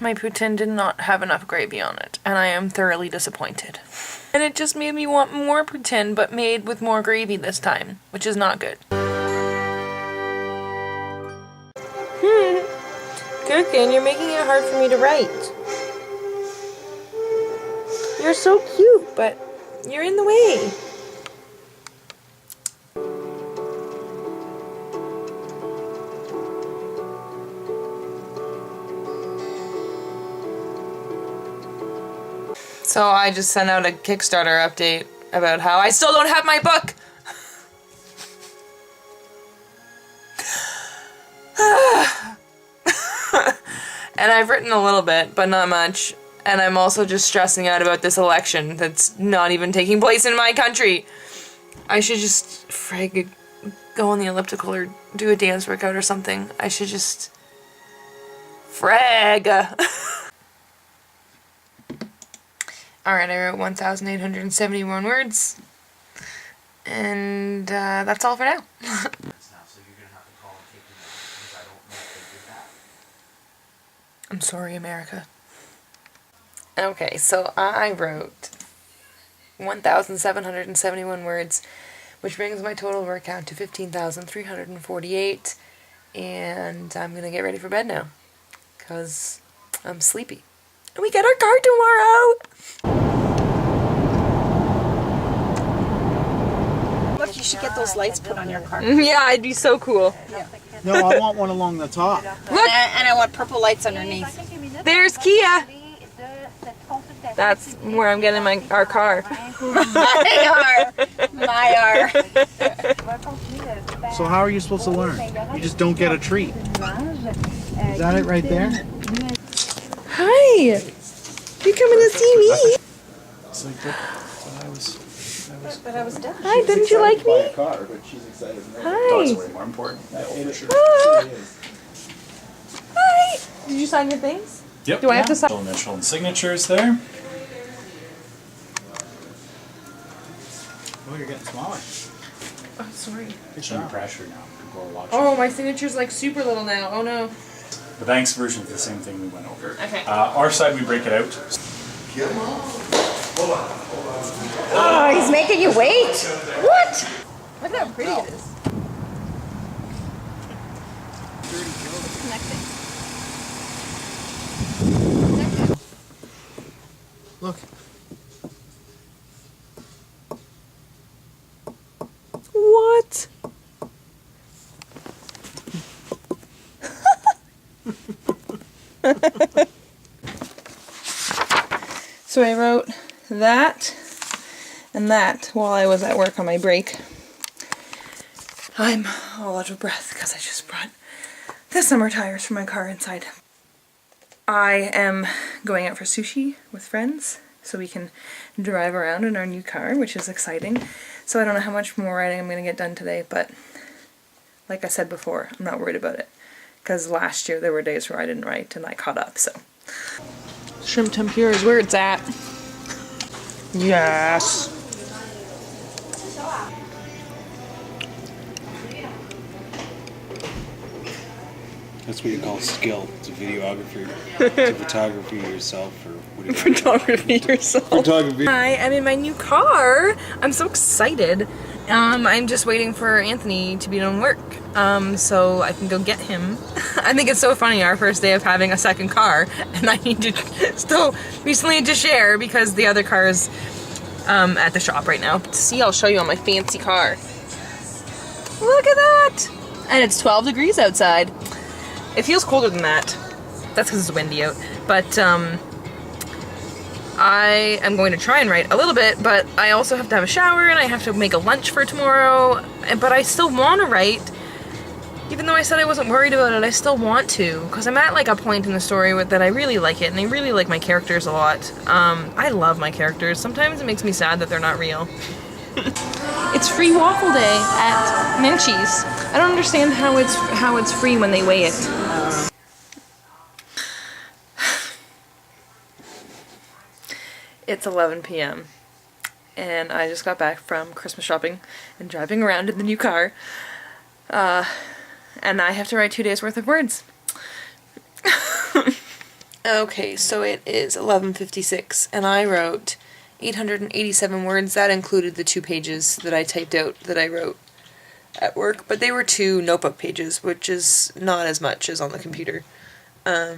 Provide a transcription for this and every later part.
my poutine did not have enough gravy on it, and I am thoroughly disappointed. And it just made me want more poutine, but made with more gravy this time, which is not good. Gherkin, you're making it hard for me to write. You're so cute, but you're in the way. So I just sent out a Kickstarter update about how I still don't have my book. And I've written a little bit, but not much. And I'm also just stressing out about this election that's not even taking place in my country. I should just go on the elliptical or do a dance workout or something. I should just Alright, I wrote 1,871 words. And that's all for now. I'm sorry, America. Okay, so I wrote 1,771 words, which brings my total word count to 15,348, and I'm gonna get ready for bed now, because I'm sleepy. And we get our car tomorrow! Look, you should get those lights put on your car. Yeah, it'd be so cool. Yeah. No, I want one along the top. Look! And I want purple lights underneath. There's Kia! That's where I'm getting our car. My R. So how are you supposed to learn? You just don't get a treat. Is that it right there? Hi! You coming to see me? It's like that. But I was done. Hi, didn't you like me? Car, but she's excited. Hi. Dogs are way more important. Yeah, for sure. Hi! Did you sign your things? Yep. Do I have to sign? Initial and signatures there. Oh, you're getting smaller. Oh, sorry. It's under pressure now. People are watching. Oh, my signature's like super little now. Oh no. The thanks version is the same thing we went over. Okay. Our side, we break it out. Oh, he's making you wait. What? Look at how pretty it is. Look. What? So I wrote that and that while I was at work on my break. I'm all out of breath because I just brought the summer tires for my car inside. I am going out for sushi with friends so we can drive around in our new car, which is exciting. So I don't know how much more writing I'm going to get done today, but like I said before, I'm not worried about it. Because last year there were days where I didn't write and I caught up, so. Shrimp tempura is where it's at. Yes. That's what you call skill. It's a videography. It's a photography yourself, or what do you Photography yourself. Photography. Hi, I'm in my new car. I'm so excited. I'm just waiting for Anthony to be done work, so I can go get him. I think it's so funny, our first day of having a second car, and I need to still recently to share because the other car is at the shop right now. See, I'll show you on my fancy car. Look at that! And it's 12 degrees outside. It feels colder than that. That's because it's windy out. But I am going to try and write a little bit, but I also have to have a shower and I have to make a lunch for tomorrow. But I still want to write. Even though I said I wasn't worried about it, I still want to. Because I'm at like a point in the story that I really like it and I really like my characters a lot. I love my characters. Sometimes it makes me sad that they're not real. It's free waffle day at Menchie's. I don't understand how it's free when they weigh it. It's 11 p.m. and I just got back from Christmas shopping and driving around in the new car. And I have to write 2 days worth of words. Okay, so it is 11:56, and I wrote 887 words. That included the 2 pages that I typed out that I wrote at work, but they were 2 notebook pages, which is not as much as on the computer. I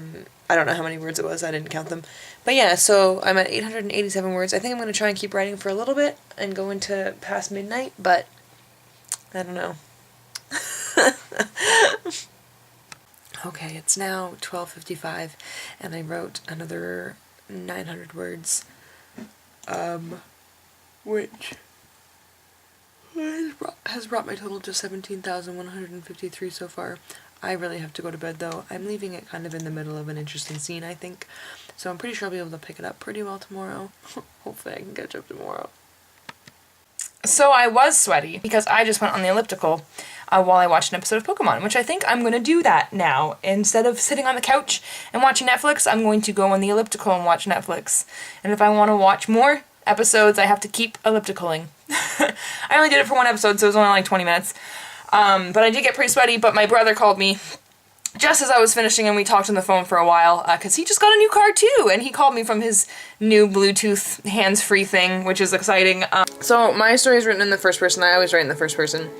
don't know how many words it was, I didn't count them. But yeah, so I'm at 887 words. I think I'm going to try and keep writing for a little bit and go into past midnight, but I don't know. Okay, it's now 12:55, and I wrote another 900 words, which has brought my total to 17,153 so far. I really have to go to bed, though. I'm leaving it kind of in the middle of an interesting scene, I think, so I'm pretty sure I'll be able to pick it up pretty well tomorrow. Hopefully I can catch up tomorrow. So I was sweaty because I just went on the elliptical while I watched an episode of Pokemon, which I think I'm going to do that now. Instead of sitting on the couch and watching Netflix, I'm going to go on the elliptical and watch Netflix. And if I want to watch more episodes, I have to keep ellipticaling. I only did it for 1 episode, so it was only like 20 minutes. But I did get pretty sweaty, but my brother called me just as I was finishing, and we talked on the phone for a while, because he just got a new car too, and he called me from his new Bluetooth hands-free thing, which is exciting. So my story is written in the first person. I always write in the first person.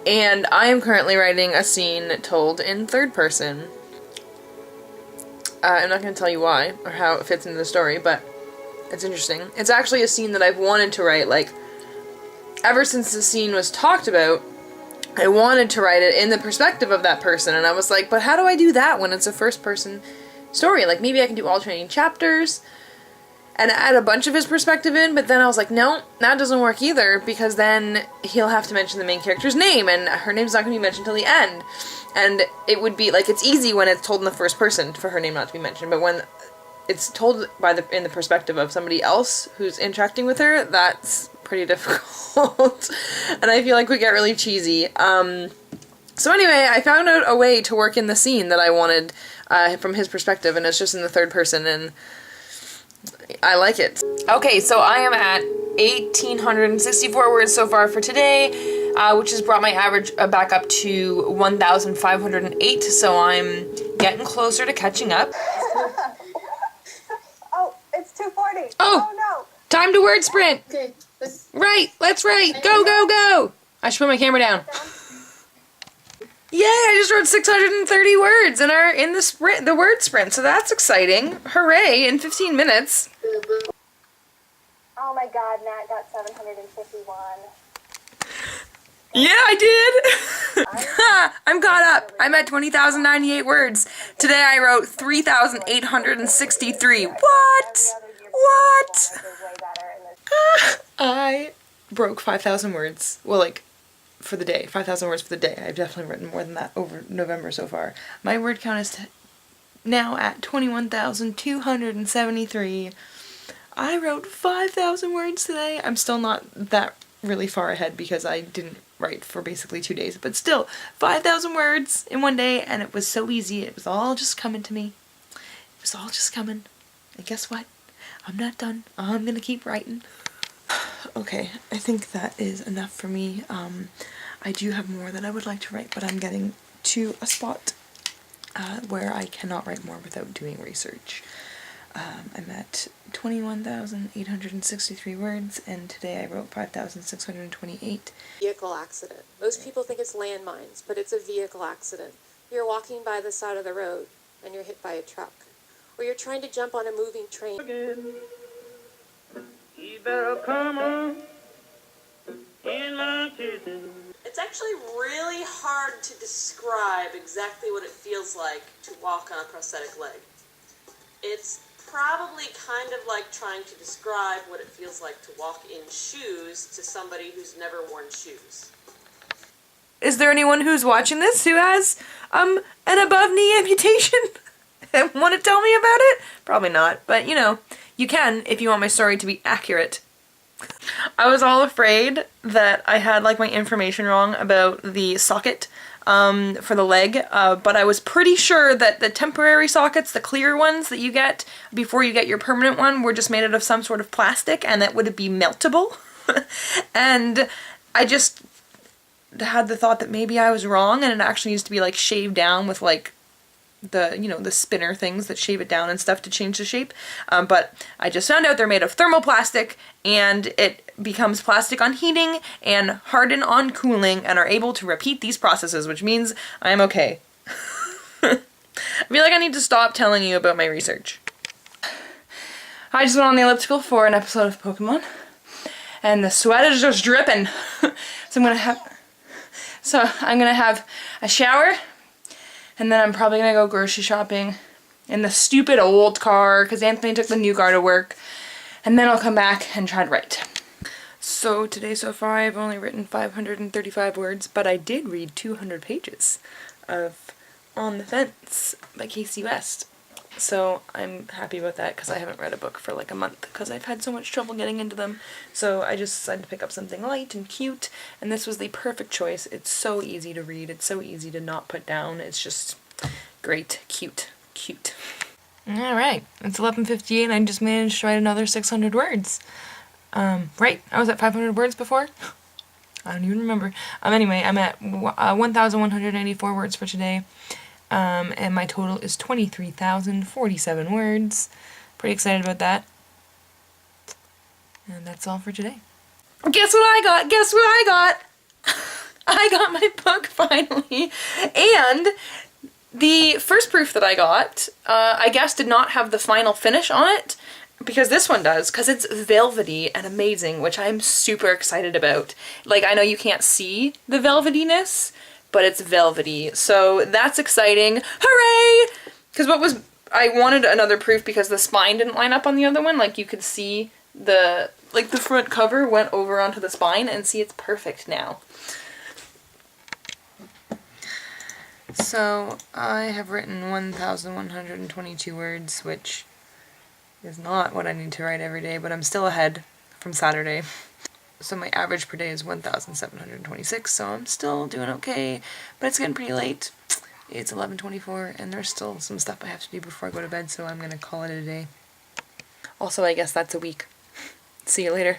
And I am currently writing a scene told in third person. I'm not going to tell you why, or how it fits into the story, but it's interesting. It's actually a scene that I've wanted to write, like, ever since the scene was talked about. I wanted to write it in the perspective of that person, and I was like, but how do I do that when it's a first-person story? Like, maybe I can do alternating chapters and add a bunch of his perspective in, but then I was like, no, that doesn't work either, because then he'll have to mention the main character's name, and her name's not going to be mentioned till the end. And it would be, like, it's easy when it's told in the first person for her name not to be mentioned, but when it's told in the perspective of somebody else who's interacting with her, that's pretty difficult. And I feel like we get really cheesy. So anyway, I found out a way to work in the scene that I wanted from his perspective, and it's just in the third person, and I like it. Okay, so I am at 1,864 words so far for today, which has brought my average back up to 1,508, so I'm getting closer to catching up. Oh, it's 2:40. Oh no. Time to word sprint! Okay. Right, let's write! Go, go, go! I should put my camera down. Yay, I just wrote 630 words in the word sprint, so that's exciting. Hooray, in 15 minutes. Oh my god, Nat got 751. Yeah, I did! I'm caught up. I'm at 20,098 words. Today I wrote 3,863. What? What? I broke 5,000 words. Well, like, for the day. 5,000 words for the day. I've definitely written more than that over November so far. My word count is now at 21,273. I wrote 5,000 words today. I'm still not that really far ahead because I didn't write for basically 2 days, but still, 5,000 words in one day, and it was so easy. It was all just coming to me. It was all just coming. And guess what? I'm not done. I'm gonna keep writing. Okay, I think that is enough for me. I do have more that I would like to write, but I'm getting to a spot where I cannot write more without doing research. I'm at 21,863 words, and today I wrote 5,628. Vehicle accident. Most people think it's landmines, but it's a vehicle accident. You're walking by the side of the road, and you're hit by a truck. Or you're trying to jump on a moving train. You better come on in my kitchen. It's actually really hard to describe exactly what it feels like to walk on a prosthetic leg. It's probably kind of like trying to describe what it feels like to walk in shoes to somebody who's never worn shoes. Is there anyone who's watching this who has an above knee amputation and want to tell me about it? Probably not, but you know, you can if you want my story to be accurate. I was all afraid that I had like my information wrong about the socket for the leg, but I was pretty sure that the temporary sockets, the clear ones that you get before you get your permanent one, were just made out of some sort of plastic and that would be meltable. And I just had the thought that maybe I was wrong and it actually used to be like shaved down with like the spinner things that shave it down and stuff to change the shape. But I just found out they're made of thermoplastic, and it becomes plastic on heating and harden on cooling, and are able to repeat these processes, which means I'm okay. I feel like I need to stop telling you about my research. I just went on the elliptical for an episode of Pokemon, and the sweat is just dripping. So I'm gonna have a shower, and then I'm probably gonna go grocery shopping in the stupid old car because Anthony took the new car to work, and then I'll come back and try to write. So today so far I've only written 535 words, but I did read 200 pages of On the Fence by Casey West. So I'm happy about that because I haven't read a book for like a month because I've had so much trouble getting into them. So I just decided to pick up something light and cute, and this was the perfect choice. It's so easy to read, it's so easy to not put down, it's just great, cute. Alright, it's 11:58 and I just managed to write another 600 words. Right, I was at 500 words before? I don't even remember. Anyway, I'm at 1,194 words for today. And my total is 23,047 words. Pretty excited about that. And that's all for today. Guess what I got? Guess what I got? I got my book finally. And the first proof that I got, I guess did not have the final finish on it, because this one does, because it's velvety and amazing, which I'm super excited about. Like, I know you can't see the velvetyness, but it's velvety, so that's exciting. Hooray! Because I wanted another proof because the spine didn't line up on the other one. Like, you could see the front cover went over onto the spine, and see, it's perfect now. So I have written 1,122 words, which is not what I need to write every day, but I'm still ahead from Saturday. So my average per day is 1,726, so I'm still doing okay, but it's getting pretty late. It's 11:24, and there's still some stuff I have to do before I go to bed, so I'm gonna call it a day. Also, I guess that's a week. See you later.